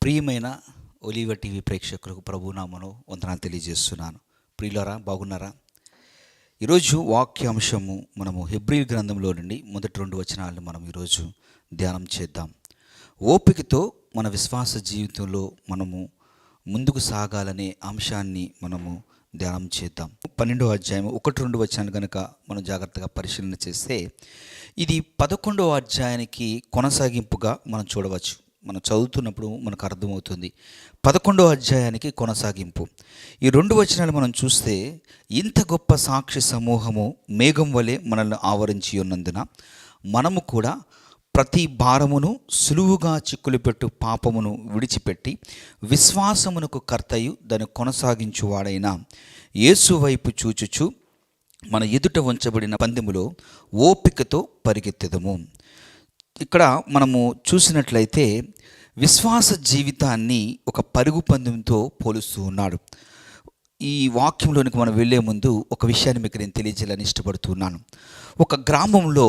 ప్రియమైన ఒలీవ టీవీ ప్రేక్షకులకు ప్రభునామను వందనాలు తెలియజేస్తున్నాను. ప్రియులారా, బాగున్నారా? ఈరోజు వాక్యాంశము మనము హెబ్రీ గ్రంథంలో నుండి మొదటి 2 వచనాలను మనం ఈరోజు ధ్యానం చేద్దాం. ఓపికతో మన విశ్వాస జీవితంలో మనము ముందుకు సాగాలనే అంశాన్ని మనము ధ్యానం చేద్దాం. 12వ అధ్యాయం 1-2 వచనాలు కనుక మనం జాగ్రత్తగా పరిశీలన చేస్తే ఇది 11వ అధ్యాయానికి కొనసాగింపుగా మనం చూడవచ్చు. మనం చదువుతున్నప్పుడు మనకు అర్థమవుతుంది. 11వ అధ్యాయానికి కొనసాగింపు. ఈ 2 వచనాలు మనం చూస్తే, ఇంత గొప్ప సాక్షి సమూహము మేఘం వలె మనల్ని ఆవరించి ఉన్నందున మనము కూడా ప్రతి భారమును సులువుగా చిక్కులు పెట్టు పాపమును విడిచిపెట్టి విశ్వాసమునకు కర్తయు దాన్ని కొనసాగించువాడైన యేసు వైపు చూచుచు మన ఎదుట ఉంచబడిన పందెములో ఓపికతో పరిగెత్తెదము. ఇక్కడ మనము చూసినట్లయితే విశ్వాస జీవితాన్ని ఒక పరుగు పందెంతో పోలుస్తూ ఉన్నాడు. ఈ వాక్యంలోనికి మనం వెళ్ళే ముందు ఒక విషయాన్ని మీకు నేను తెలియజేయాలని ఇష్టపడుతున్నాను. ఒక గ్రామంలో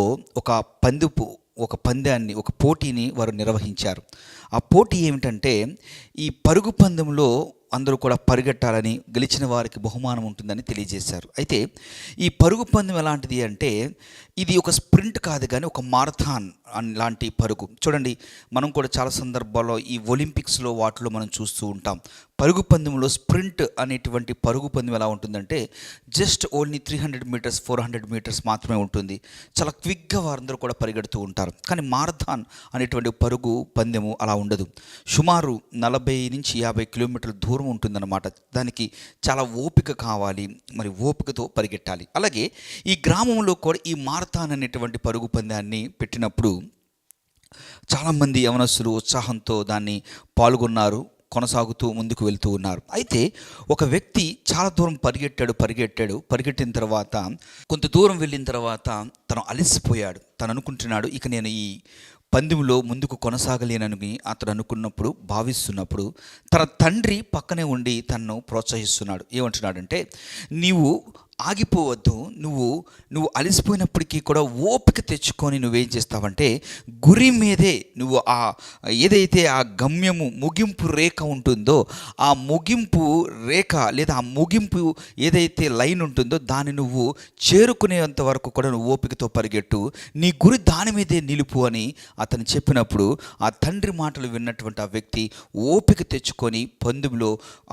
ఒక పందాన్ని, ఒక పోటీని వారు నిర్వహించారు. ఆ పోటీ ఏమిటంటే, ఈ పరుగు పందెంలో అందరూ కూడా పరిగెట్టాలని, గెలిచిన వారికి బహుమానం ఉంటుందని తెలియజేశారు. అయితే ఈ పరుగు పందెం ఎలాంటిది అంటే, ఇది ఒక స్ప్రింట్ కాదు కానీ ఒక మారథాన్ లాంటి పరుగు. చూడండి, మనం కూడా చాలా సందర్భాల్లో ఈ ఒలింపిక్స్లో వాటిలో మనం చూస్తూ ఉంటాం. పరుగు పందెంలో స్ప్రింట్ అనేటువంటి పరుగు పందెం ఎలా ఉంటుందంటే, జస్ట్ ఓన్లీ 300 మీటర్స్ 400 మీటర్స్ మాత్రమే ఉంటుంది. చాలా క్విక్గా వారందరూ కూడా పరిగెడుతూ ఉంటారు. కానీ మారథాన్ అనేటువంటి పరుగు పందెము అలా ఉండదు. సుమారు 40 నుంచి 50 కిలోమీటర్ల దూరం ఉంటుందన్నమాట. దానికి చాలా ఓపిక కావాలి, మరి ఓపికతో పరిగెట్టాలి. అలాగే ఈ గ్రామంలో కూడా ఈ మారథాన్ అనేటువంటి పరుగు పందాన్ని పెట్టినప్పుడు చాలామంది యవనస్తులు ఉత్సాహంతో దాన్ని పాల్గొన్నారు, కొనసాగుతూ ముందుకు వెళ్తూ ఉన్నారు. అయితే ఒక వ్యక్తి చాలా దూరం పరిగెట్టిన తర్వాత, కొంత దూరం వెళ్ళిన తర్వాత తను అలసిపోయాడు. తను అనుకుంటున్నాడు, ఇక నేను ఈ పందెంలో ముందుకు కొనసాగలేనని అతడు అనుకున్నప్పుడు, భావిస్తున్నప్పుడు తన తండ్రి పక్కనే ఉండి తనను ప్రోత్సహిస్తున్నాడు. ఏమంటున్నాడంటే, నీవు ఆగిపోవద్దు, నువ్వు అలసిపోయినప్పటికీ కూడా ఓపిక తెచ్చుకొని నువ్వేం చేస్తావంటే, గురి మీదే నువ్వు ఏదైతే ఆ గమ్యము ముగింపు రేఖ ఉంటుందో, ఆ ముగింపు రేఖ లేదా ఆ ముగింపు ఏదైతే లైన్ ఉంటుందో దాన్ని నువ్వు చేరుకునేంత వరకు కూడా నువ్వు ఓపికతో పరిగెట్టు, నీ గురి దాని మీదే నిలుపు అని అతను చెప్పినప్పుడు, ఆ తండ్రి మాటలు విన్నటువంటి ఆ వ్యక్తి ఓపిక తెచ్చుకొని పందెంలో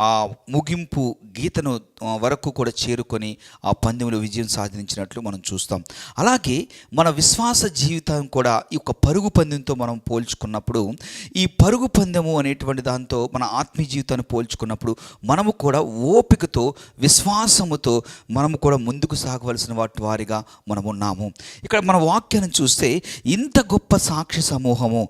ఆ ముగింపు గీతను వరకు కూడా చేరుకొని ఆ పందెంలో విజయం సాధించినట్లు మనం చూస్తాం. అలాగే మన విశ్వాస జీవితం కూడా ఈ యొక్క పరుగు పందెంతో మనం పోల్చుకున్నప్పుడు, ఈ పరుగు పందెము అనేటువంటి దాంతో మన ఆత్మీయ జీవితాన్ని పోల్చుకున్నప్పుడు మనము కూడా ఓపికతో, విశ్వాసముతో మనము కూడా ముందుకు సాగవలసిన వారిగా మనము ఉన్నాము. ఇక్కడ మన వాక్యాన్ని చూస్తే, ఇంత గొప్ప సాక్షి సమూహము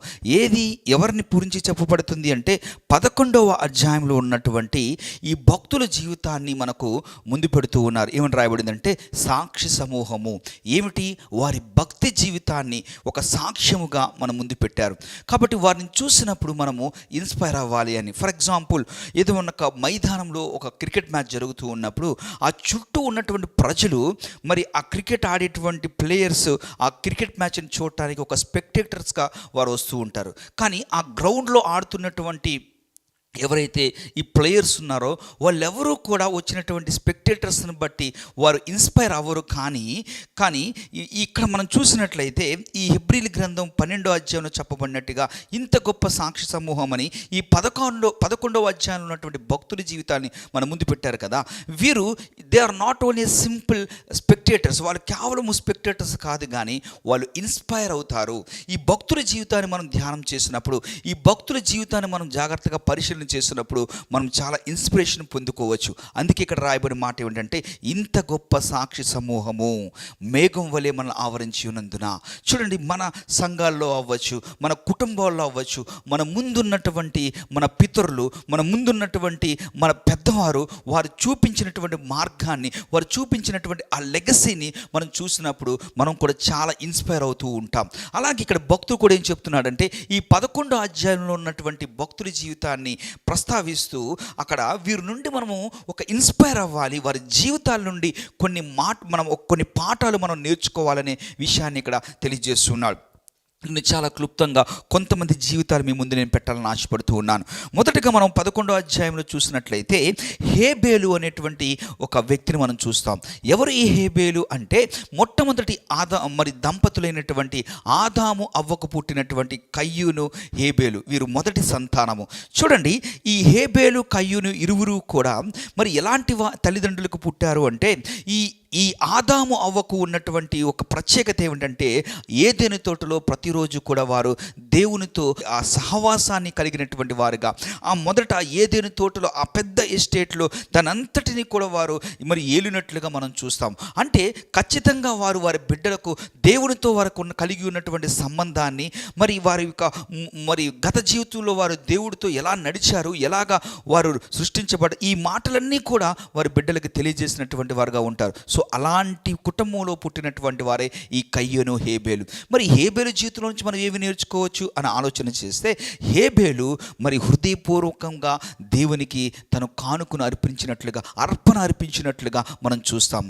ఎవరిని గురించి చెప్పబడుతుంది అంటే, 11వ అధ్యాయంలో ఉన్నటువంటి ఈ భక్తుల జీవితాన్ని మనకు ముందు పెడుతూ ఉన్నారు. ఏమని రాయబడిందంటే, సాక్షి సమూహము. ఏమిటి? వారి భక్తి జీవితాన్ని ఒక సాక్ష్యముగా మనం ముందు పెట్టారు. కాబట్టి వారిని చూసినప్పుడు మనము ఇన్స్పైర్ అవ్వాలి అని. ఫర్ ఎగ్జాంపుల్, ఏదో ఒక మైదానంలో ఒక క్రికెట్ మ్యాచ్ జరుగుతూ ఉన్నప్పుడు ఆ చుట్టూ ఉన్నటువంటి ప్రజలు, మరి ఆ క్రికెట్ ఆడేటువంటి ప్లేయర్స్ ఆ క్రికెట్ మ్యాచ్ని చూడటానికి ఒక స్పెక్టేటర్స్గా వారు వస్తూ ఉంటారు. కానీ ఆ గ్రౌండ్లో ఆడుతున్నటువంటి ఎవరైతే ఈ ప్లేయర్స్ ఉన్నారో వాళ్ళెవరూ కూడా వచ్చినటువంటి స్పెక్టేటర్స్ని బట్టి వారు ఇన్స్పైర్ అవ్వరు. కానీ ఇక్కడ మనం చూసినట్లయితే ఈ హెబ్రీల గ్రంథం 12వ అధ్యాయంలో చెప్పబడినట్టుగా ఇంత గొప్ప సాక్షి సమూహం అని ఈ 11వ అధ్యాయంలో ఉన్నటువంటి భక్తుల జీవితాన్ని మన ముందు పెట్టారు కదా. వీరు they are not only simple spectators. వాళ్ళు కేవలం స్పెక్టేటర్స్ కాదు, కానీ వాళ్ళు ఇన్స్పైర్ అవుతారు. ఈ భక్తుల జీవితాన్ని మనం ధ్యానం చేసినప్పుడు, ఈ భక్తుల జీవితాన్ని మనం జాగ్రత్తగా పరిశీలన చేసినప్పుడు మనం చాలా ఇన్స్పిరేషన్ పొందుకోవచ్చు. అందుకే ఇక్కడ రాయబడిన మాట ఏమిటంటే, ఇంత గొప్ప సాక్షి సమూహము మేఘం వలె మనల్ని ఆవరించి ఉన్నందున. చూడండి, మన సంఘాల్లో అవ్వచ్చు, మన కుటుంబాల్లో అవ్వచ్చు, మన ముందున్నటువంటి మన పితరులు, మన ముందున్నటువంటి మన పెద్దవారు, వారు చూపించినటువంటి మార్గాన్ని, వారు చూపించినటువంటి ఆ లెగసీని మనం చూసినప్పుడు మనం కూడా చాలా ఇన్స్పైర్ అవుతూ ఉంటాం. అలాగే ఇక్కడ భక్తుడు కూడా ఏం చెప్తున్నాడంటే, ఈ 11వ అధ్యాయంలో ఉన్నటువంటి భక్తుల జీవితాన్ని ప్రస్తావిస్తూ అక్కడ వీరి నుండి మనము ఒక ఇన్స్పైర్ అవ్వాలి, వారి జీవితాల నుండి కొన్ని పాఠాలు మనం నేర్చుకోవాలనే విషయాన్ని ఇక్కడ తెలియజేస్తున్నాడు. నేను చాలా క్లుప్తంగా కొంతమంది జీవితాలు మీ ముందు నేను పెట్టాలని ఆశపడుతూ ఉన్నాను. మొదటగా మనం 11వ అధ్యాయంలో చూసినట్లయితే హేబేలు అనేటువంటి ఒక వ్యక్తిని మనం చూస్తాం. ఎవరు ఈ హేబేలు అంటే మొట్టమొదటి దంపతులైనటువంటి ఆదాము అవ్వకు పుట్టినటువంటి కయ్యూను హేబేలు, వీరు మొదటి సంతానము. చూడండి, ఈ హేబేలు కయ్యూను ఇరువురు కూడా మరి ఎలాంటి తల్లిదండ్రులకు పుట్టారు అంటే ఈ ఆదాము అవ్వకు ఉన్నటువంటి ఒక ప్రత్యేకత ఏమిటంటే ఏదెను తోటలో ప్రతిరోజు కూడా వారు దేవునితో ఆ సహవాసాన్ని కలిగినటువంటి వారుగా, ఆ మొదట ఏదెను తోటలో ఆ పెద్ద ఎస్టేట్లో దానంతటిని కూడా వారు మరి ఏలినట్లుగా మనం చూస్తాం. అంటే ఖచ్చితంగా వారు వారి బిడ్డలకు దేవునితో వారికి కలిగి ఉన్నటువంటి సంబంధాన్ని, మరి గత జీవితంలో వారు దేవుడితో ఎలా నడిచారు, ఎలాగా వారు సృష్టించబడ్డ ఈ మాటలన్నీ కూడా వారి బిడ్డలకు తెలియజేసినటువంటి వారుగా ఉంటారు. సో అలాంటి కుటుంబంలో పుట్టినటువంటి వారే ఈ కయ్యూను హేబేలు. మరి హేబేలు జీవితంలో నుంచి మనం ఏమి నేర్చుకోవచ్చు అని ఆలోచన చేస్తే, హేబేలు మరి హృదయపూర్వకంగా దేవునికి తను కానుకను అర్పణ అర్పించినట్లుగా మనం చూస్తాం.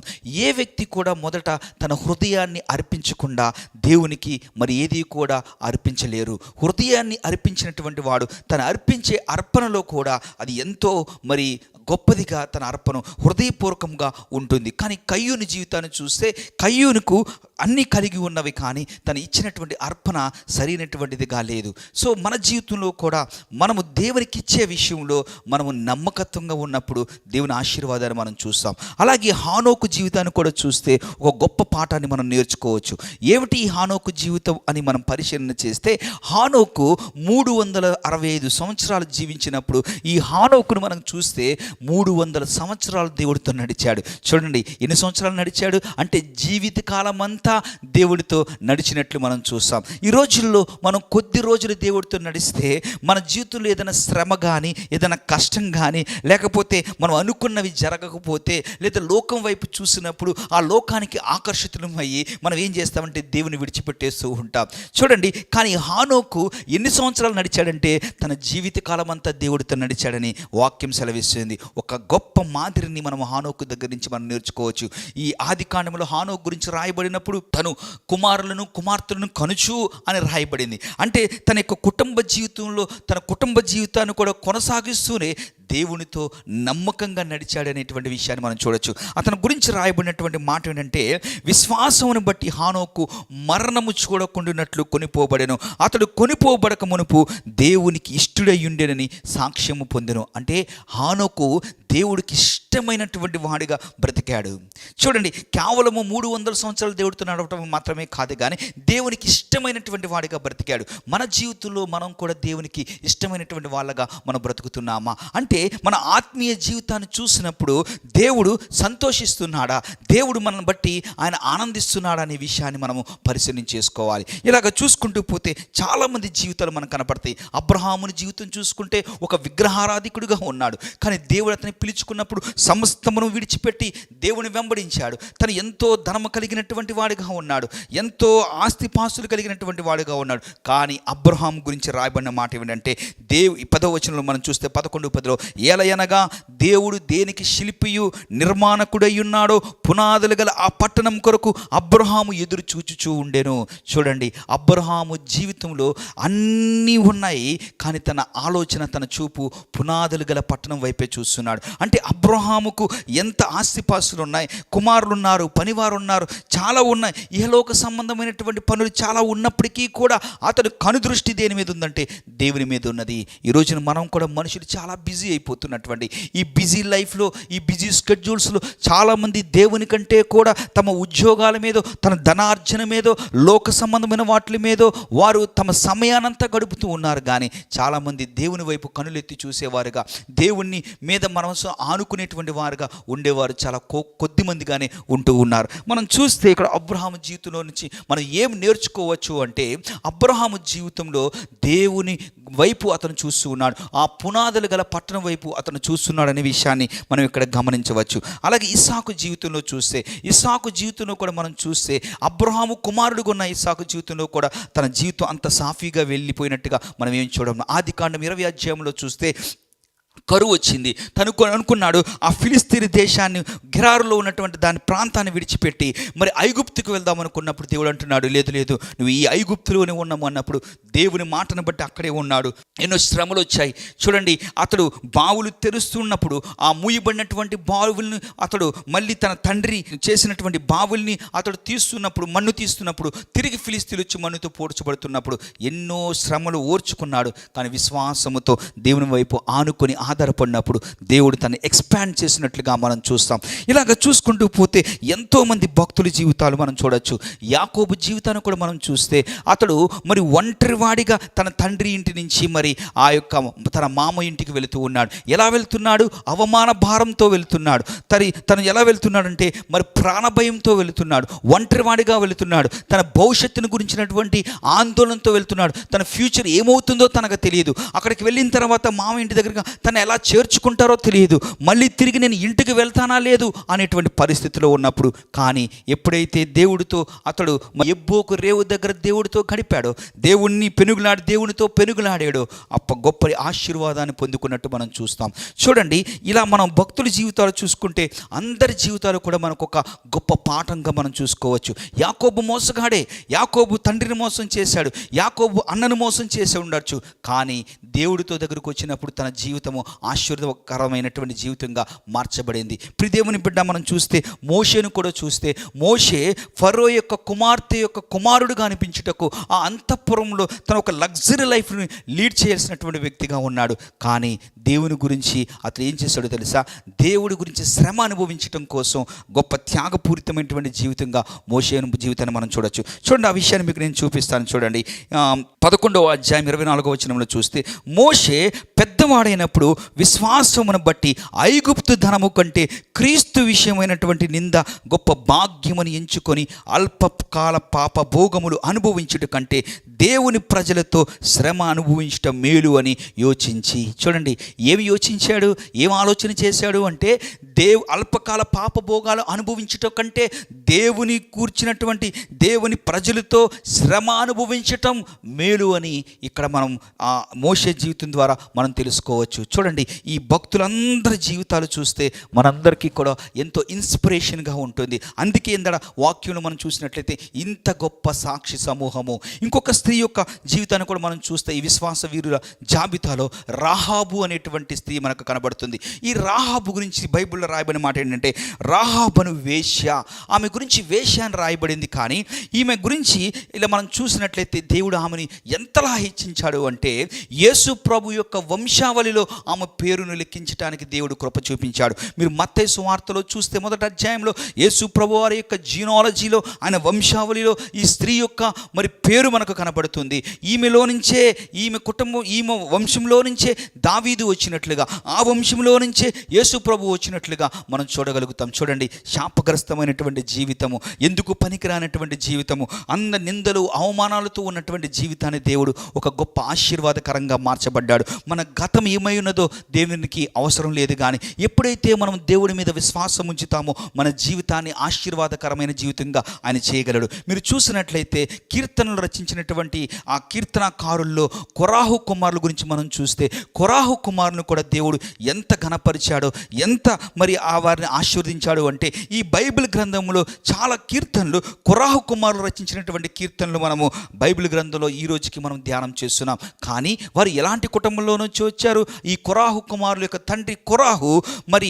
ఏ వ్యక్తి కూడా మొదట తన హృదయాన్ని అర్పించకుండా దేవునికి మరి ఏది కూడా అర్పించలేరు. హృదయాన్ని అర్పించినటువంటి వాడు తను అర్పించే అర్పణలో కూడా అది ఎంతో మరి గొప్పదిగా తన అర్పణ హృదయపూర్వకంగా ఉంటుంది. కానీ కయ్యూని జీవితాన్ని చూస్తే కయ్యూనుకు అన్నీ కలిగి ఉన్నవి, కానీ తను ఇచ్చినటువంటి అర్పణ సరైనటువంటిదిగా లేదు. సో మన జీవితంలో కూడా మనము దేవునికి ఇచ్చే విషయంలో మనము నమ్మకత్వంగా ఉన్నప్పుడు దేవుని ఆశీర్వాదాన్ని మనం చూస్తాం. అలాగే హానోకు జీవితాన్ని కూడా చూస్తే ఒక గొప్ప పాఠాన్ని మనం నేర్చుకోవచ్చు. ఏమిటి ఈ హానోకు జీవితం అని మనం పరిశీలన చేస్తే, హానోకు 365 సంవత్సరాలు జీవించినప్పుడు ఈ హానోకును మనం చూస్తే 300 సంవత్సరాలు దేవుడితో నడిచాడు. చూడండి, ఎన్ని సంవత్సరాలు నడిచాడు అంటే జీవితకాలం అంతా దేవుడితో నడిచినట్లు మనం చూస్తాం. ఈ రోజుల్లో మనం కొద్ది రోజులు దేవుడితో నడిస్తే మన జీవితంలో ఏదైనా శ్రమ కానీ, ఏదైనా కష్టం కానీ, లేకపోతే మనం అనుకున్నవి జరగకపోతే, లేదా లోకం వైపు చూసినప్పుడు ఆ లోకానికి ఆకర్షితులం అయ్యి మనం ఏం చేస్తామంటే దేవుని విడిచిపెట్టేస్తూ ఉంటాం. చూడండి, కానీ హానోకు ఎన్ని సంవత్సరాలు నడిచాడంటే తన జీవితకాలం అంతా దేవుడితో నడిచాడని వాక్యం సెలవిస్తుంది. ఒక గొప్ప మాదిరిని మనం హానోకు దగ్గర నుంచి మనం నేర్చుకోవచ్చు. ఈ ఆదికాండంలో హానోకు గురించి రాయబడినప్పుడు తను కుమార్తెలను కనుచు అని రాయబడింది. అంటే తన యొక్క కుటుంబ జీవితాన్ని కూడా కొనసాగిస్తూనే దేవునితో నమ్మకంగా నడిచాడనేటువంటి విషయాన్ని మనం చూడొచ్చు. అతని గురించి రాయబడినటువంటి మాట ఏంటంటే, విశ్వాసమును బట్టి హానోకు మరణము చూడకుండానట్లు కొనిపోబడెను, అతడు కొనిపోబడక మునుపు దేవునికి ఇష్టుడై ఉండెనని సాక్ష్యము పొందెను. అంటే హానోకు దేవుడికి ఇష్టమైనటువంటి వాడిగా బ్రతికాడు. చూడండి, కేవలము 300 సంవత్సరాలు దేవుడితో నడవటం మాత్రమే కాదు, కానీ దేవునికి ఇష్టమైనటువంటి వాడిగా బ్రతికాడు. మన జీవితంలో మనం కూడా దేవునికి ఇష్టమైనటువంటి వాళ్ళగా మనం బ్రతుకుతున్నామా అంటే మన ఆత్మీయ జీవితాన్ని చూసినప్పుడు దేవుడు సంతోషిస్తున్నాడా, దేవుడు మనల్ని బట్టి ఆయన ఆనందిస్తున్నాడా అనే విషయాన్ని మనము పరిశీలన చేసుకోవాలి. ఇలాగ చూసుకుంటూ పోతే చాలామంది జీవితాలు మనకు కనపడతాయి. అబ్రహాముని జీవితం చూసుకుంటే ఒక విగ్రహారాధికుడిగా ఉన్నాడు, కానీ దేవుడు అతని పిలుచుకున్నప్పుడు సమస్తమును విడిచిపెట్టి దేవుని వెంబడించాడు. తను ఎంతో ధనము కలిగినటువంటి వాడిగా ఉన్నాడు, ఎంతో ఆస్తిపాస్తులు కలిగినటువంటి వాడిగా ఉన్నాడు. కానీ అబ్రహాం గురించి రాయబడిన మాట ఏమిటంటే, 10వ వచనంలో మనం చూస్తే 11:10 ఏలయనగా దేవుడు దేనికి శిల్పియు నిర్మాణకుడై ఉన్నాడో పునాదులు గల ఆ పట్టణం కొరకు అబ్రహాము ఎదురు చూచుచూ ఉండెను. చూడండి, అబ్రహాము జీవితంలో అన్నీ ఉన్నాయి, కానీ తన ఆలోచన, తన చూపు పునాదులు గల పట్టణం వైపే చూస్తున్నాడు. అంటే అబ్రహాముకు ఎంత ఆస్తిపాస్తులు ఉన్నాయి, కుమారులు ఉన్నారు, పనివారు ఉన్నారు, చాలా ఉన్నాయి, ఇహలోక సంబంధమైనటువంటి పనులు చాలా ఉన్నప్పటికీ కూడా అతడు కనుదృష్టి దేని మీద ఉందంటే దేవుని మీద ఉన్నది. ఈ రోజున మనం కూడా మనుషులు చాలా బిజీ అయిపోతున్నటువంటి ఈ బిజీ లైఫ్లో, ఈ బిజీ స్కెడ్యూల్స్లో చాలామంది దేవుని కంటే కూడా తమ ఉద్యోగాల మీదో, తన ధనార్జన మీదో, లోక సంబంధమైన వాటి మీదో వారు తమ సమయానంతా గడుపుతూ ఉన్నారు. కానీ చాలామంది దేవుని వైపు కనులెత్తి చూసేవారుగా, దేవుని మీద మనసు ఆనుకునేటువంటి వారుగా ఉండేవారు చాలా కొద్ది మందిగానే ఉంటూ ఉన్నారు. మనం చూస్తే ఇక్కడ అబ్రహాము జీవితంలో నుంచి మనం ఏం నేర్చుకోవచ్చు అంటే, అబ్రహాము జీవితంలో దేవుని వైపు అతను చూస్తూ ఉన్నాడు, ఆ పునాదులు గల పట్టణం వైపు అతను చూస్తున్నాడు అనే విషయాన్ని మనం ఇక్కడ గమనించవచ్చు. అలాగే ఇస్సాకు జీవితంలో చూస్తే, ఇస్సాకు జీవితంలో కూడా మనం చూస్తే అబ్రహాము కుమారుడుగా ఉన్న ఇస్సాకు జీవితంలో కూడా తన జీవితం అంత సాఫీగా వెళ్ళిపోయినట్టుగా మనం ఏం చూడము. ఆదికాండం 20వ అధ్యాయంలో చూస్తే కరువు వచ్చింది. తను అనుకున్నాడు ఆ ఫిలిస్తీన్ దేశాన్ని, గెరారులో ఉన్నటువంటి దాని ప్రాంతాన్ని విడిచిపెట్టి మరి ఐగుప్తుకు వెళ్దాం అనుకున్నప్పుడు దేవుడు అంటున్నాడు, లేదు లేదు, నువ్వు ఈ ఐగుప్తులోనే ఉన్నాము అన్నప్పుడు దేవుని మాటను బట్టి అక్కడే ఉన్నాడు. ఎన్నో శ్రమలు వచ్చాయి. చూడండి, అతడు బావులు తెరుస్తున్నప్పుడు ఆ మూయబడినటువంటి బావుల్ని అతడు మళ్ళీ తన తండ్రి చేసినటువంటి బావుల్ని అతడు తీస్తున్నప్పుడు, మన్ను తీస్తున్నప్పుడు తిరిగి ఫిలిస్తీన్లు వచ్చి మన్నుతో పోడ్చబడుతున్నప్పుడు ఎన్నో శ్రమలు ఓర్చుకున్నాడు. కానీ విశ్వాసముతో దేవుని వైపు ఆనుకొని ఆధారపడినప్పుడు దేవుడు తను ఎక్స్పాండ్ చేసినట్లుగా మనం చూస్తాం. ఇలాగ చూసుకుంటూ పోతే ఎంతోమంది భక్తుల జీవితాలు మనం చూడొచ్చు. యాకోబు జీవితాన్ని కూడా మనం చూస్తే అతడు మరి ఒంటరివాడిగా తన తండ్రి ఇంటి నుంచి మరి ఆ యొక్క తన మామ ఇంటికి వెళుతూ ఉన్నాడు. ఎలా వెళ్తున్నాడు? అవమాన భారంతో వెళుతున్నాడు. తను ఎలా వెళ్తున్నాడంటే మరి ప్రాణభయంతో వెళుతున్నాడు, ఒంటరివాడిగా వెళుతున్నాడు, తన భవిష్యత్తును గురించినటువంటి ఆందోళనతో వెళ్తున్నాడు. తన ఫ్యూచర్ ఏమవుతుందో తనకు తెలియదు. అక్కడికి వెళ్ళిన తర్వాత మామ ఇంటి దగ్గరగా తను ఎలా చేర్చుకుంటారో తెలియదు. మళ్ళీ తిరిగి నేను ఇంటికి వెళ్తానా లేదు అనేటువంటి పరిస్థితిలో ఉన్నప్పుడు, కానీ ఎప్పుడైతే దేవుడితో అతడు ఎబ్బోకు రేవు దగ్గర దేవుడితో గడిపాడో, దేవునితో పెనుగులాడాడో గొప్ప ఆశీర్వాదాన్ని పొందుకున్నట్టు మనం చూస్తాం. చూడండి, ఇలా మనం భక్తుల జీవితాలు చూసుకుంటే అందరి జీవితాలు కూడా మనకు ఒక గొప్ప పాఠంగా మనం చూసుకోవచ్చు. యాకోబు మోసగాడే, యాకోబు తండ్రిని మోసం చేశాడు, యాకోబు అన్నను మోసం చేసి ఉండొచ్చు, కానీ దేవుడితో దగ్గరకు వచ్చినప్పుడు తన జీవితము ఆశీర్వాదకరమైనటువంటి జీవితంగా మార్చబడింది. దేవుని బిడ్డ, మనం చూస్తే మోషేను కూడా చూస్తే, మోషే ఫరో యొక్క కుమార్తె యొక్క కుమారుడుగా అనిపించుటకు ఆ అంతఃపురంలో తన ఒక లగ్జరీ లైఫ్ని లీడ్ చేయాల్సినటువంటి వ్యక్తిగా ఉన్నాడు. కానీ దేవుని గురించి అతను ఏం చేశాడో తెలుసా? దేవుడి గురించి శ్రమ అనుభవించడం కోసం గొప్ప త్యాగపూరితమైనటువంటి జీవితంగా మోషేను జీవితాన్ని మనం చూడొచ్చు. చూడండి, ఆ విషయాన్ని మీకు నేను చూపిస్తాను. చూడండి, 11వ అధ్యాయం 24వ వచనంలో చూస్తే, మోషే పెద్దవాడైనప్పుడు విశ్వాసమును బట్టి ఐగుప్తు ధనము కంటే క్రీస్తు విషయమైనటువంటి నింద గొప్ప భాగ్యమని ఎంచుకొని అల్పకాల పాప భోగములు అనుభవించుట కంటే దేవుని ప్రజలతో శ్రమ అనుభవించటం మేలు అని యోచించి. చూడండి, ఏమి యోచించాడు, ఏం ఆలోచన చేశాడు అంటే, అల్పకాల పాప భోగాలు అనుభవించటం కంటే దేవుని కూర్చున్నటువంటి దేవుని ప్రజలతో శ్రమ అనుభవించటం మేలు అని ఇక్కడ మనం మోషే జీవితం ద్వారా మనం తెలుసుకోవచ్చు. చూడండి, ఈ భక్తులందరి జీవితాలు చూస్తే మనందరికీ కూడా ఎంతో ఇన్స్పిరేషన్గా ఉంటుంది. అందుకే ఇందడ వాక్యంలో మనం చూసినట్లయితే ఇంత గొప్ప సాక్షి సమూహము. ఇంకొక స్త్రీ యొక్క జీవితాన్ని కూడా మనం చూస్తే ఈ విశ్వాస వీరుల జాబితాలో రాహాబు అనేటువంటి స్త్రీ మనకు కనబడుతుంది. ఈ రాహాబు గురించి బైబిల్లో రాయబడిన మాట ఏంటంటే, రాహాబును వేశ్య. ఆమె గురించి వేశ్య అని రాయబడింది. కానీ ఈమె గురించి ఇలా మనం చూసినట్లయితే దేవుడు ఆమెని ఎంతలా హెచ్చించాడు అంటే, యేసు ప్రభు యొక్క వంశావళిలో ఆమె పేరును లెక్కించడానికి దేవుడు కృప చూపించాడు. మీరు మత్తయి సువార్తలో చూస్తే మొదటి అధ్యాయంలో యేసు ప్రభు వారి యొక్క జీనాలజీలో, ఆయన వంశావళిలో ఈ స్త్రీ యొక్క మరి పేరు మనకు కనబడుతుంది. ఈమెలో నుంచే, ఈమె కుటుంబం, ఈమె వంశంలో నుంచే దావీదు వచ్చినట్లుగా, ఆ వంశంలో నుంచే యేసు ప్రభు వచ్చినట్లుగా మనం చూడగలుగుతాం. చూడండి, శాపగ్రస్తమైనటువంటి జీవితము, ఎందుకు పనికిరానటువంటి జీవితము, అందరి నిందలు అవమానాలతో ఉన్నటువంటి జీవితాన్ని దేవుడు ఒక గొప్ప ఆశీర్వాదకరంగా మార్చబడ్డాడు. మన గతం ఏమై ఉన్నదో దేవునికి అవసరం లేదు. కానీ ఎప్పుడైతే మనం దేవుడి మీద విశ్వాసం ఉంచుతామో మన జీవితాన్ని ఆశీర్వాదకరమైన జీవితంగా ఆయన చేయగలడు. మీరు చూసినట్లయితే కీర్తనలు రచించినటువంటి ఆ కీర్తనకారుల్లో కొరాహు కుమారుల గురించి మనం చూస్తే, కొరాహు కుమారుని కూడా దేవుడు ఎంత ఘనపరిచాడో, ఎంత మరి వారిని ఆశీర్వదించాడు అంటే, ఈ బైబిల్ గ్రంథంలో చాలా కీర్తనలు, కొరాహు కుమారులు రచించినటువంటి కీర్తనలు మనము బైబిల్ గ్రంథంలో ఈ రోజుకి మనం ధ్యానం చేస్తున్నాం. కానీ వారు ఎలాంటి కుటుంబంలో నుంచి వచ్చారు? ఈ కొరాహు కుమారుల యొక్క తండ్రి కొరాహు, మరి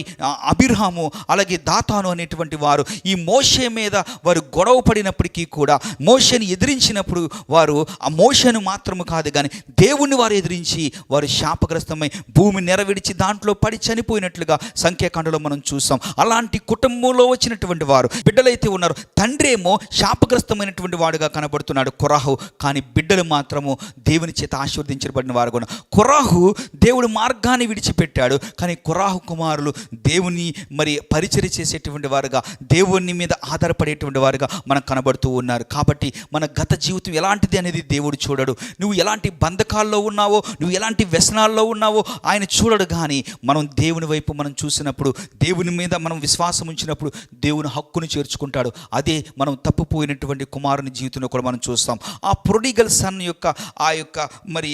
అబిర్హాము, అలాగే దాతాను అనేటువంటి వారు ఈ మోషే మీద వారు గొడవ పడినప్పటికీ కూడా, మోషేని ఎదిరించినప్పుడు వారు ఆ మోషేను మాత్రము కాదు కానీ దేవుణ్ణి వారు ఎదిరించి వారు శాపగ్రస్తమై భూమి నెరవిడిచి దాంట్లో పడి చనిపోయినట్లుగా సంఖ్యాకాండలో మనం చూసాం. అలాంటి కుటుంబంలో వచ్చినటువంటి వారు బిడ్డలైతే ఉన్నారు. తండ్రి ఏమో శాపగ్రస్తమైనటువంటి వాడుగా కనబడుతున్నాడు కొరాహు, కానీ బిడ్డలు మాత్రము దేవుని చేత ఆశీర్వదించబడిన వారు కూడా. కొరాహు దేవుడు మార్గాన్ని విడిచిపెట్టాడు, కానీ కొరాహు కుమారులు దేవుని మరి పరిచర్య చేసేటువంటి వారుగా, దేవుని మీద ఆధారపడేటువంటి వారుగా మనకు కనబడుతూ ఉన్నారు. కాబట్టి మన గత జీవితం ఎలాంటిది అనేది దేవుడు చూడడు. నువ్వు ఎలాంటి బంధకాల్లో ఉన్నావో, నువ్వు ఎలాంటి వ్యసనాల్లో ఉన్నావో ఆయన చూడడు. కానీ మనం దేవుని వైపు మనం చూసినప్పుడు దేవుని మీద మనం విశ్వాసం ఉంచినప్పుడు దేవుని హక్కును చేర్చుకుంటాడు. అదే మనం తప్పిపోయినటువంటి కుమారుని జీవితంలో కూడా మనం చూస్తాం. ఆ ప్రొడిగల్ సన్ యొక్క ఆ యొక్క మరి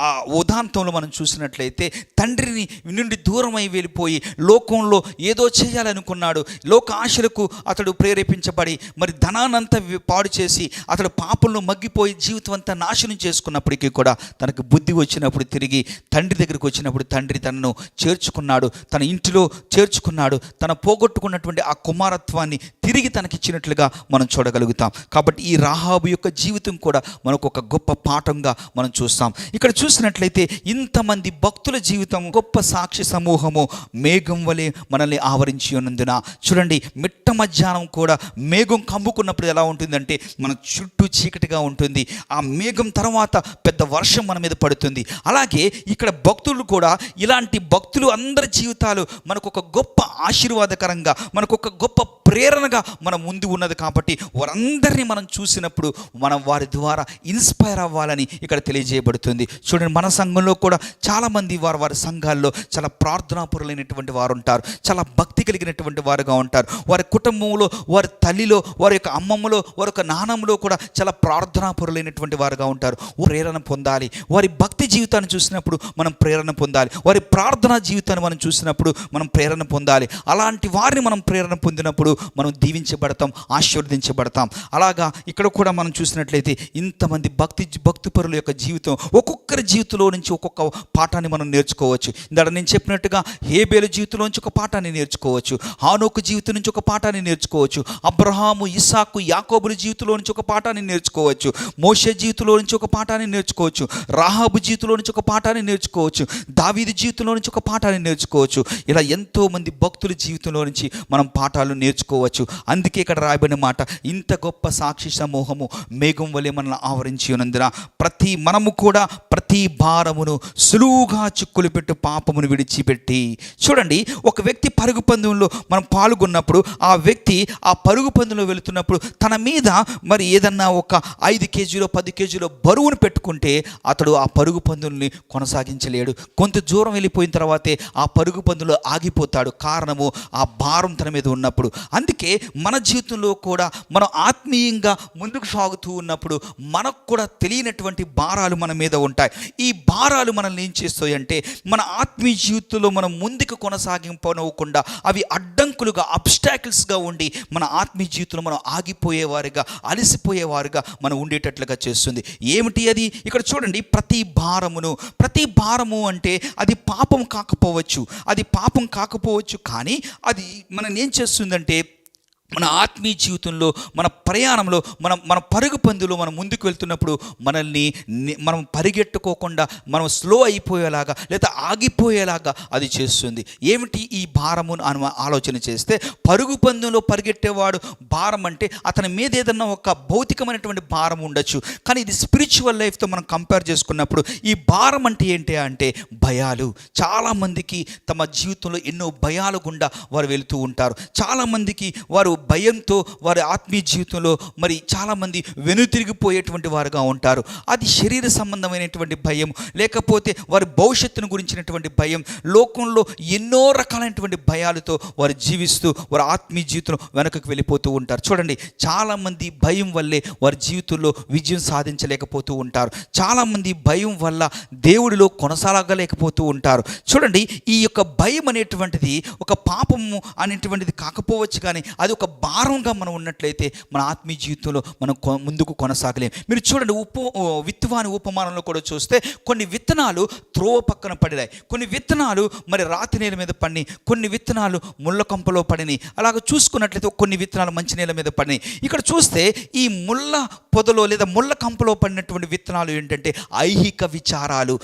ఆ ఉదాంతంలో మనం చూసినట్లయితే తండ్రిని నుండి దూరమై వెళ్ళిపోయి లోకంలో ఏదో చేయాలనుకున్నాడు. లోక ఆశలకు అతడు ప్రేరేపించబడి మరి ధనానంతా పాడు చేసి అతడు పాపంలో మగ్గిపోయి జీవితం అంతా నాశనం చేసుకున్నప్పటికీ కూడా తనకు బుద్ధి వచ్చినప్పుడు తిరిగి తండ్రి దగ్గరికి వచ్చినప్పుడు తండ్రి తనను చేర్చుకున్నాడు, తన ఇంటిలో చేర్చుకున్నాడు. తన పోగొట్టుకున్నటువంటి ఆ కుమారత్వాన్ని తిరిగి తనకిచ్చినట్లుగా మనం చూడగలుగుతాం. కాబట్టి ఈ రాహాబు యొక్క జీవితం కూడా మనకు ఒక గొప్ప పాఠంగా మనం చూస్తాం. ఇక్కడ చూసినట్లయితే ఇంతమంది భక్తుల జీవితం గొప్ప సాక్షి సమూహము మేఘం వలె మనల్ని ఆవరించి ఉన్నందున చూడండి, మిట్ట మధ్యాహ్నం కూడా మేఘం కమ్ముకున్నప్పుడు ఎలా ఉంటుందంటే మన చుట్టూ చీకటిగా ఉంటుంది. ఆ మేఘం తర్వాత పెద్ద వర్షం మన మీద పడుతుంది. అలాగే ఇక్కడ భక్తులు కూడా, ఇలాంటి భక్తులు అందరి జీవితాలు మనకు ఒక గొప్ప ఆశీర్వాదకరంగా, మనకు ఒక గొప్ప ప్రేరణగా మన ముందు ఉన్నది. కాబట్టి వారందరినీ మనం చూసినప్పుడు మనం వారి ద్వారా ఇన్స్పైర్ అవ్వాలని ఇక్కడ తెలియజేయబడుతుంది. చూడండి, మన సంఘంలో కూడా చాలామంది వారి సంఘాల్లో చాలా ప్రార్థనాపరులైనటువంటి వారు ఉంటారు, చాలా భక్తి కలిగినటువంటి వారుగా ఉంటారు. వారి కుటుంబంలో, వారి తల్లిలో, వారి యొక్క అమ్మమ్మలో, వారి యొక్క నాన్నమ్మలో కూడా చాలా ప్రార్థనాపరులైనటువంటి వారుగా ఉంటారు. ప్రేరణ పొందాలి. వారి భక్తి జీవితాన్ని చూసినప్పుడు మనం ప్రేరణ పొందాలి. వారి ప్రార్థనా జీవితాన్ని మనం చూసినప్పుడు మనం ప్రేరణ పొందాలి. అలాంటి వారిని మనం ప్రేరణ పొందినప్పుడు మనం దీవించబడతాం, ఆశీర్వదించబడతాం. అలాగా ఇక్కడ కూడా మనం చూసినట్లయితే ఇంతమంది భక్తిపరుల యొక్క జీవితం, ఒక్కొక్కరి జీవితంలో నుంచి ఒక్కొక్క పాఠాన్ని మనం నేర్చుకోవచ్చు. ఇందాక నేను చెప్పినట్టుగా హేబేలు జీవితంలో నుంచి ఒక పాఠాన్ని నేర్చుకోవచ్చు, హానోకు జీవితం నుంచి ఒక పాఠాన్ని నేర్చుకోవచ్చు, అబ్రహాము, ఇస్సాకు, యాకోబుల జీవితంలో నుంచి ఒక పాఠాన్ని నేర్చుకోవచ్చు, మోషే జీవితంలో నుంచి ఒక పాఠాన్ని నేర్చుకోవచ్చు, రాహాబు జీవితంలో నుంచి ఒక పాఠాన్ని నేర్చుకోవచ్చు, దావీదు జీవితంలో నుంచి ఒక పాఠాన్ని నేర్చుకోవచ్చు. ఇలా ఎంతోమంది భక్తుల జీవితంలో నుంచి మనం పాఠాలు నేర్చుకోవచ్చు. అందుకే ఇక్కడ రాయబడిన మాట, ఇంత గొప్ప సాక్షి సమూహము మేఘం వలె మనల్ని ఆవరించి ఉన్నందున మనము కూడా ప్రతి భారమును సులువుగా చిక్కులు పెట్టు పాపమును విడిచిపెట్టి. చూడండి, ఒక వ్యక్తి పరుగు పందెంలో మనం పాల్గొన్నప్పుడు ఆ వ్యక్తి ఆ పరుగు పందెంలో వెళుతున్నప్పుడు తన మీద మరి ఏదన్నా ఒక 5 కేజీలో 10 కేజీలో బరువును పెట్టుకుంటే అతడు ఆ పరుగు పందెంని కొనసాగించలేడు. కొంత దూరం వెళ్ళిపోయిన తర్వాతే ఆ పరుగు పందెంలో ఆగిపోతాడు. కారణము ఆ భారం తన మీద ఉన్నప్పుడు. అందుకే మన జీవితంలో కూడా మనం ఆత్మీయంగా ముందుకు సాగుతూ ఉన్నప్పుడు మనకు కూడా తెలియనటువంటి భారాలు మన మీద ఉంటాయి. ఈ భారాలు మనల్ని ఏం చేస్తాయి అంటే, మన ఆత్మీయ జీవితంలో మనం ముందుకు కొనసాగింపనవ్వకుండా అవి అడ్డంకులుగా, అబ్స్టాకిల్స్గా ఉండి మన ఆత్మీయ జీవితంలో మనం ఆగిపోయేవారుగా, అలసిపోయేవారుగా మనం ఉండేటట్లుగా చేస్తుంది. ఏమిటి అది? ఇక్కడ చూడండి, ప్రతి భారము అంటే అది పాపం కాకపోవచ్చు, కానీ అది మనం ఏం చేస్తుందంటే మన ఆత్మీయ జీవితంలో, మన ప్రయాణంలో, మన పరుగు పందులో మనం ముందుకు వెళ్తున్నప్పుడు మనం పరిగెట్టుకోకుండా మనం స్లో అయిపోయేలాగా లేదా ఆగిపోయేలాగా అది చేస్తుంది. ఏమిటి ఈ భారము అని ఆలోచన చేస్తే, పరుగు పందెంలో పరిగెట్టేవాడు భారం అంటే అతని మీద ఏదన్నా ఒక భౌతికమైనటువంటి భారం ఉండొచ్చు. కానీ ఇది స్పిరిచువల్ లైఫ్తో మనం కంపేర్ చేసుకున్నప్పుడు ఈ భారం అంటే ఏంటి అంటే భయాలు. చాలామందికి తమ జీవితంలో ఎన్నో భయాల గుండా వారు వెళుతూ ఉంటారు. చాలామందికి వారు భయంతో వారి ఆత్మీయ జీవితంలో మరి చాలామంది వెనుతిరిగిపోయేటువంటి వారుగా ఉంటారు. అది శరీర సంబంధమైనటువంటి భయం, లేకపోతే వారి భవిష్యత్తును గురించినటువంటి భయం, లోకంలో ఎన్నో రకాలైనటువంటి భయాలతో వారు జీవిస్తూ వారి ఆత్మీయ జీవితంలో వెనకకు వెళ్ళిపోతూ ఉంటారు. చూడండి, చాలామంది భయం వల్లే వారి జీవితంలో విజయం సాధించలేకపోతూ ఉంటారు. చాలామంది భయం వల్ల దేవుడిలో కొనసాగలేకపోతూ ఉంటారు. చూడండి, ఈ యొక్క భయం అనేటువంటిది ఒక పాపము అనేటువంటిది కాకపోవచ్చు, కానీ అది ఒక భారంగా మనం ఉన్నట్లయితే మన ఆత్మీయ జీవితంలో మనం ముందుకు కొనసాగలేం. మీరు చూడండి, విత్తువాని ఉపమానంలో కూడా చూస్తే కొన్ని విత్తనాలు త్రోవ పక్కన పడినాయి, కొన్ని విత్తనాలు మరి రాతి నేల మీద పడినాయి, కొన్ని విత్తనాలు ముళ్ళ కంపలో పడినాయి. అలాగ చూసుకున్నట్లయితే కొన్ని విత్తనాలు మంచి నేల మీద పడినాయి. ఇక్కడ చూస్తే ఈ ముళ్ళ పొదలో లేదా ముళ్ళ కంపలో పడినటువంటి విత్తనాలు ఏంటంటే ఐహిక విచారాలు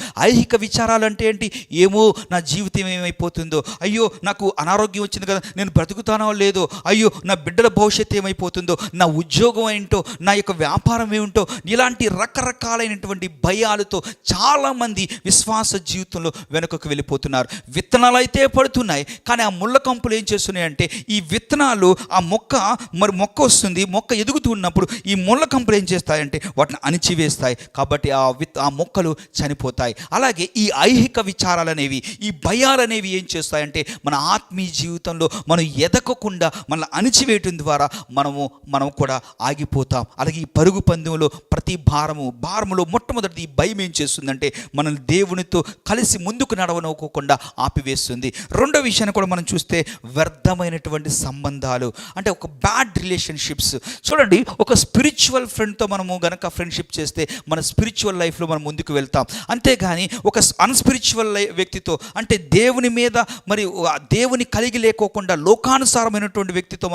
అంటే ఏంటి? ఏమో నా జీవితం ఏమైపోతుందో, అయ్యో నాకు అనారోగ్యం వచ్చింది కదా, నేను బ్రతుకుతానో లేదో, అయ్యో నా బిడ్డల భవిష్యత్తు ఏమైపోతుందో, నా ఉద్యోగం ఏంటో, నా యొక్క వ్యాపారం ఏమిటో, ఇలాంటి రకరకాలైనటువంటి భయాలతో చాలామంది విశ్వాస జీవితంలో వెనుకకు వెళ్ళిపోతున్నారు. విత్తనాలు అయితే పడుతున్నాయి, కానీ ఆ ముళ్ళ కంపులు ఏం చేస్తున్నాయంటే ఈ విత్తనాలు, ఆ మొక్క వస్తుంది, మొక్క ఎదుగుతూ ఉన్నప్పుడు ఈ ముళ్ళ కంపులు ఏం చేస్తాయంటే వాటిని అణిచివేస్తాయి. కాబట్టి ఆ మొక్కలు చనిపోతాయి. అలాగే ఈ ఐహిక విచారాలనేవి, ఈ భయాలనేవి ఏం చేస్తాయంటే మన ఆత్మీయ జీవితంలో మనం ఎదగకుండా మనల్ని అణిచివేయటం ద్వారా మనం కూడా ఆగిపోతాం. అలాగే ఈ పరుగు పందెంలో ప్రతి భారములో మొట్టమొదటి ఈ భయం ఏం చేస్తుందంటే మనల్ని దేవునితో కలిసి ముందుకు నడవనోకోకుండా ఆపివేస్తుంది. రెండో విషయాన్ని కూడా మనం చూస్తే వ్యర్థమైనటువంటి సంబంధాలు, అంటే ఒక బ్యాడ్ రిలేషన్షిప్స్. చూడండి, ఒక స్పిరిచువల్ ఫ్రెండ్తో మనము గనక ఫ్రెండ్షిప్ చేస్తే మన స్పిరిచువల్ లైఫ్లో మనం ముందుకు వెళ్తాం. అంతేగాని ఒక అన్స్పిరిచువల్ వ్యక్తితో, అంటే దేవుని మీద మరి దేవుని కలిగి లేకోకుండా లోకానుసారమైనటువంటి వ్యక్తితో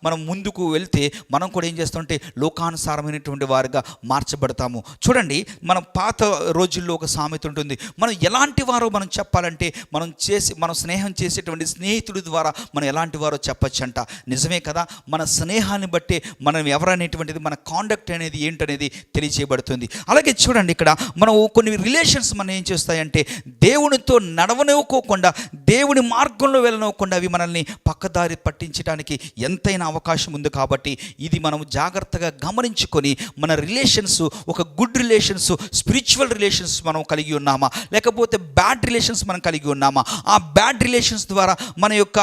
మనం ముందుకు వెళ్తే మనం కూడా ఏం చేస్తామంటే లోకానుసారమైనటువంటి వారిగా మార్చబడతాము. చూడండి, మనం పాత రోజుల్లో ఒక సామెత ఉంటుంది. మనం ఎలాంటి వారో మనం చెప్పాలంటే మనం స్నేహం చేసేటువంటి స్నేహితుడి ద్వారా మనం ఎలాంటి వారో చెప్పచ్చంట. నిజమే కదా, మన స్నేహాన్ని బట్టే మనం ఎవరనేటువంటిది, మన కాండక్ట్ అనేది ఏంటనేది తెలియజేయబడుతుంది. అలాగే చూడండి, ఇక్కడ మనం కొన్ని రిలేషన్స్ మనం ఏం చేస్తాయంటే దేవునితో నడవనివ్వకోకుండా, దేవుని మార్గంలో వెళ్ళనివ్వకుండా అవి మనల్ని పక్కదారి పట్టించడానికి ఎంతైనా అవకాశం ఉంది. కాబట్టి ఇది మనం జాగ్రత్తగా గమనించుకొని మన రిలేషన్స్ ఒక గుడ్ రిలేషన్స్, స్పిరిచువల్ రిలేషన్స్ మనం కలిగి ఉన్నామా, లేకపోతే బ్యాడ్ రిలేషన్స్ మనం కలిగి ఉన్నామా, ఆ బ్యాడ్ రిలేషన్స్ ద్వారా మన యొక్క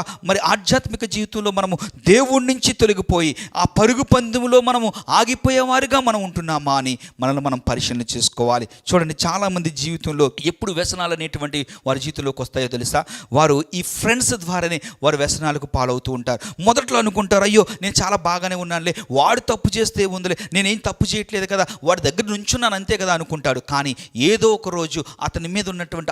ఆధ్యాత్మిక జీవితంలో మనము దేవుడి నుంచి తొలగిపోయి ఆ పరుగు పందెంలో మనము ఆగిపోయేవారుగా మనం ఉంటున్నామా అని మనల్ని మనం పరిశీలన చేసుకోవాలి. చూడండి, చాలామంది జీవితంలో ఎప్పుడు వ్యసనాలు అనేటువంటి వారి జీవితంలోకి వస్తాయో తెలుసా, వారు ఈ ఫ్రెండ్స్ ద్వారానే వారు వ్యసనాలకు పాలవుతూ ఉంటారు. మొదట్లో అనుకుంటారు, అయ్యో నేను చాలా బాగానే ఉన్నానులే, వాడు తప్పు చేస్తే ఉందిలే, నేనేం తప్పు చేయట్లేదు కదా, వాడి దగ్గర నుంచున్నాను అంతే కదా అనుకుంటాడు. కానీ ఏదో ఒక రోజు అతని మీద ఉన్నటువంటి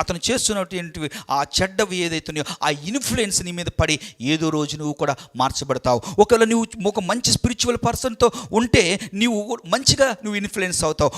అతను చేస్తున్నటువంటి ఆ చెడ్డవి ఏదైతున్నాయో ఆ ఇన్ఫ్లుయెన్స్ నీ మీద పడి ఏదో రోజు నువ్వు కూడా మార్చబడతావు. ఒకవేళ నువ్వు ఒక మంచి స్పిరిచువల్ పర్సన్తో ఉంటే నువ్వు ఇన్ఫ్లుయెన్స్ అవుతావు.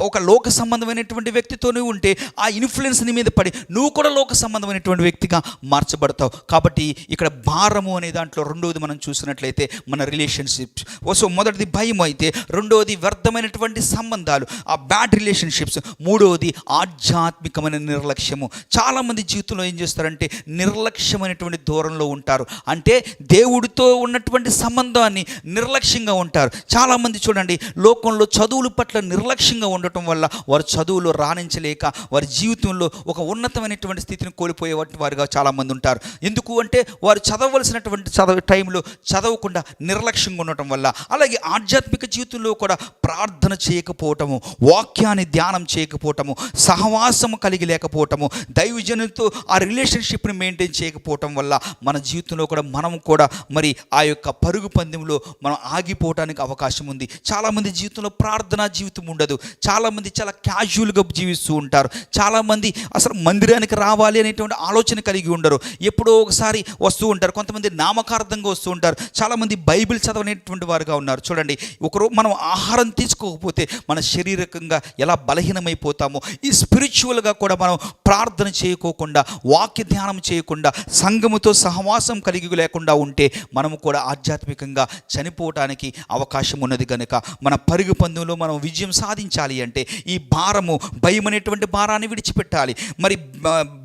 ఒక లోక సంబంధమైనటువంటి వ్యక్తితో నువ్వు ఉంటే ఆ ఇన్ఫ్లుయెన్స్ నీ మీద పడి నువ్వు కూడా లోక సంబంధమైనటువంటి వ్యక్తిగా మార్చబడతావు. కాబట్టి ఇక్కడ భారము అనే దాంట్లో రెండవది మనం చూసినట్లయితే మన రిలేషన్షిప్స్. సో మొదటిది భయం అయితే, రెండవది వ్యర్థమైనటువంటి సంబంధాలు, ఆ బ్యాడ్ రిలేషన్షిప్స్, మూడవది ఆధ్యాత్మికమైన నిర్లక్ష్యము. చాలామంది జీవితంలో ఏం చేస్తారంటే నిర్లక్ష్యమైనటువంటి దూరంలో ఉంటారు. అంటే దేవుడితో ఉన్నటువంటి సంబంధాన్ని నిర్లక్ష్యంగా ఉంటారు. చాలామంది చూడండి, లోకంలో చదువుల పట్ల నిర్లక్ష్యంగా ఉండటం వల్ల వారు చదువులో రాణించలేక వారి జీవితంలో ఒక ఉన్నతమైనటువంటి స్థితిని కోల్పోయే వారుగా చాలామంది ఉంటారు. ఎందుకు అంటే వారు చదవలసినటువంటి టైంలో చదవకుండా నిర్లక్ష్యంగా ఉండటం వల్ల. అలాగే ఆధ్యాత్మిక జీవితంలో కూడా ప్రార్థన చేయకపోవటము, వాక్యాన్ని ధ్యానం చేయకపోవటము, సహవాసము కలిగి లేకపోవటము, దైవజనులతో ఆ రిలేషన్షిప్ని మెయింటైన్ చేయకపోవటం వల్ల మన జీవితంలో కూడా మనం కూడా మరి ఆ యొక్క పరుగు పందెంలో మనం ఆగిపోవటానికి అవకాశం ఉంది. చాలామంది జీవితంలో ప్రార్థనా జీవితం ఉండదు. చాలామంది చాలా క్యాజువల్గా జీవిస్తూ ఉంటారు. చాలామంది అసలు మందిరానికి రావాలి అనేటువంటి ఆలోచన కలిగి ఉండరు. ఎప్పుడో ఒకసారి వస్తూ ఉంటారు. కొంతమంది నామకార్థంగా వస్తూ ఉంటారు. చాలామంది బైబిల్ చదవనేటువంటి వారుగా ఉన్నారు. చూడండి, ఒకరోజు మనం ఆహారం తీసుకోకపోతే మన శారీరకంగా ఎలా బలహీనమైపోతామో, ఈ స్పిరిచువల్గా కూడా మనం ప్రార్థన చేయకోకుండా, వాక్య ధ్యానం చేయకుండా, సంఘముతో సహవాసం కలిగి లేకుండా ఉంటే మనము కూడా ఆధ్యాత్మికంగా చనిపోవటానికి అవకాశం ఉన్నది. కనుక మన పరుగు పందెంలో మనం విజయం సాధించాలి అంటే ఈ భారము, భయం అనేటువంటి భారాన్ని విడిచిపెట్టాలి. మరి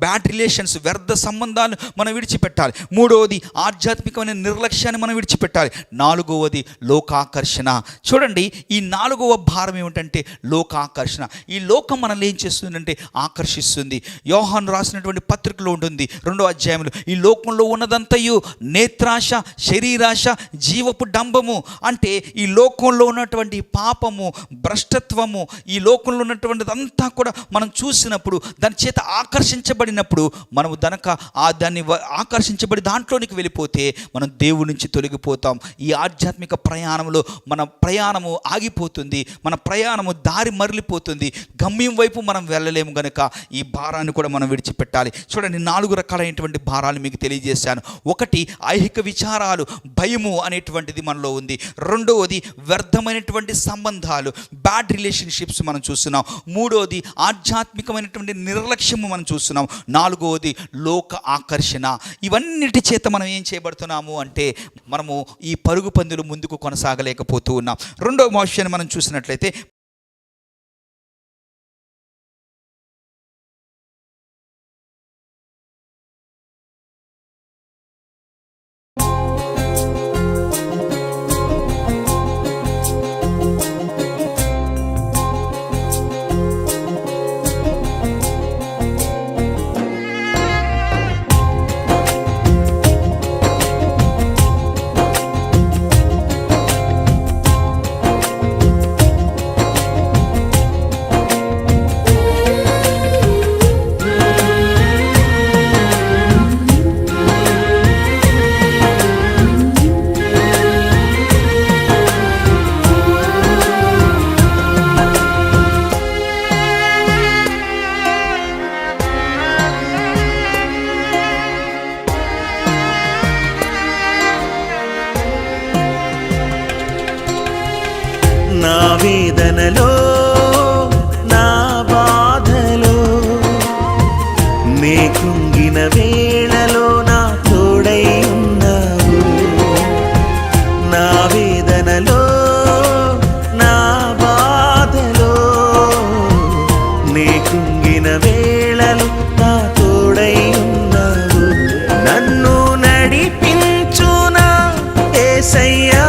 బ్యాడ్ రిలేషన్స్, వ్యర్థ సంబంధాలు మనం విడిచిపెట్టాలి. మూడవది ఆధ్యాత్మికమైన నిర్లక్ష్యాన్ని మనం విడిచిపెట్టాలి. నాలుగవది లోకాకర్షణ. చూడండి, ఈ నాలుగవ భారం ఏమిటంటే లోకాకర్షణ. ఈ లోకం మనల్ని ఏం చేస్తుందంటే ఆకర్షిస్తుంది. యోహాను రాసినటువంటి పత్రికలో ఉంటుంది 2వ అధ్యాయంలో, ఈ లోకంలో ఉన్నదంతయు నేత్రాశ, శరీరాశ, జీవపు డంబము. అంటే ఈ లోకంలో ఉన్నటువంటి పాపము, భ్రష్టత్వము, ఈ లోకంలో ఉన్నటువంటిదంతా కూడా మనం చూసినప్పుడు, దాని చేత ఆకర్షించబడినప్పుడు, మనము దాన్ని ఆకర్షించబడి దాంట్లోనికి వెళ్ళిపోతే మనం దేవుడి నుంచి తొలగిపోతాం. ఈ ఆధ్యాత్మిక ప్రయాణంలో మన ప్రయాణము ఆగిపోతుంది, మన ప్రయాణము దారి మరలిపోతుంది, గమ్యం వైపు మనం వెళ్ళలేము. కనుక ఈ భారాన్ని కూడా మనం విడిచిపెట్టాలి. చూడండి, 4 రకాలైనటువంటి భారాలు మీకు తెలియజేశాను. ఒకటి ఐహిక విచారాలు, భయము అనేటువంటిది మనలో ఉంది. రెండవది వ్యర్థమైనటువంటి సంబంధాలు, బ్యాడ్ రిలేషన్షిప్స్ మనం చూస్తున్నాం. మూడవది ఆధ్యాత్మికమైనటువంటి నిర్లక్ష్యము మనం చూస్తున్నాం. నాలుగవది లోక ఆకర్షణ. ఇవన్నిటి చేత మనం ఏం చేయబడుతున్నాం భయపడుతున్నాము అంటే మనము ఈ పరుగు పందులు ముందుకు కొనసాగలేకపోతూ ఉన్నాం. రెండో విషయాన్ని మనం చూసినట్లయితే నా వేదనలో నా బాధలో నే కుంగిన వేళలో నా తోడై ఉన్నావు. నా వేదనలో నా బాధలో నే కుంగిన వేళలో నా తోడై ఉన్నావు. నన్ను నడిపించునా యేసయ్యా,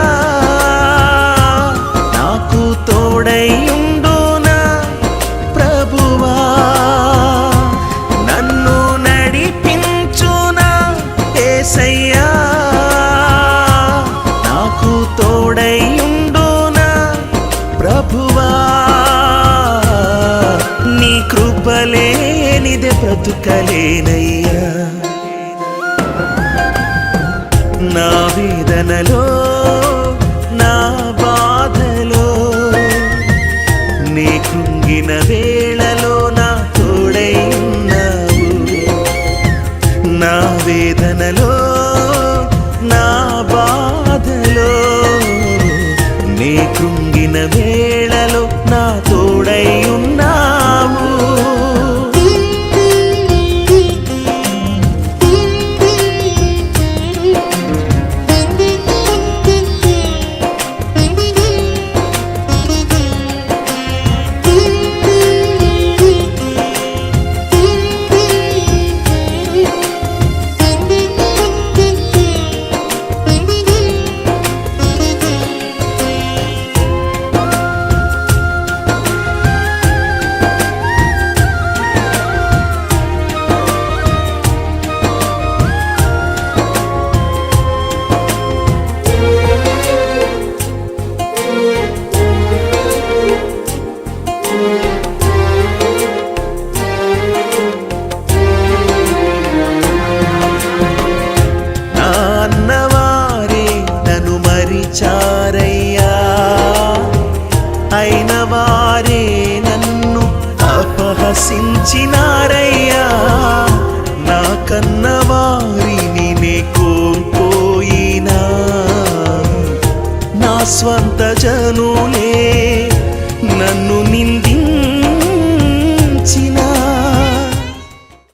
తోడైయుండునా ప్రభువా. నన్ను నడిపించునా యేసయ్యా, నాకు తోడైయుండునా ప్రభువా. నీ కృపలేనిదే బ్రతుకలేనయ్యా. నా వేదనలో నా బాధలో నీ కుంగిన వేళలో నా తోడై ఉన్నావు. నా వేదనలో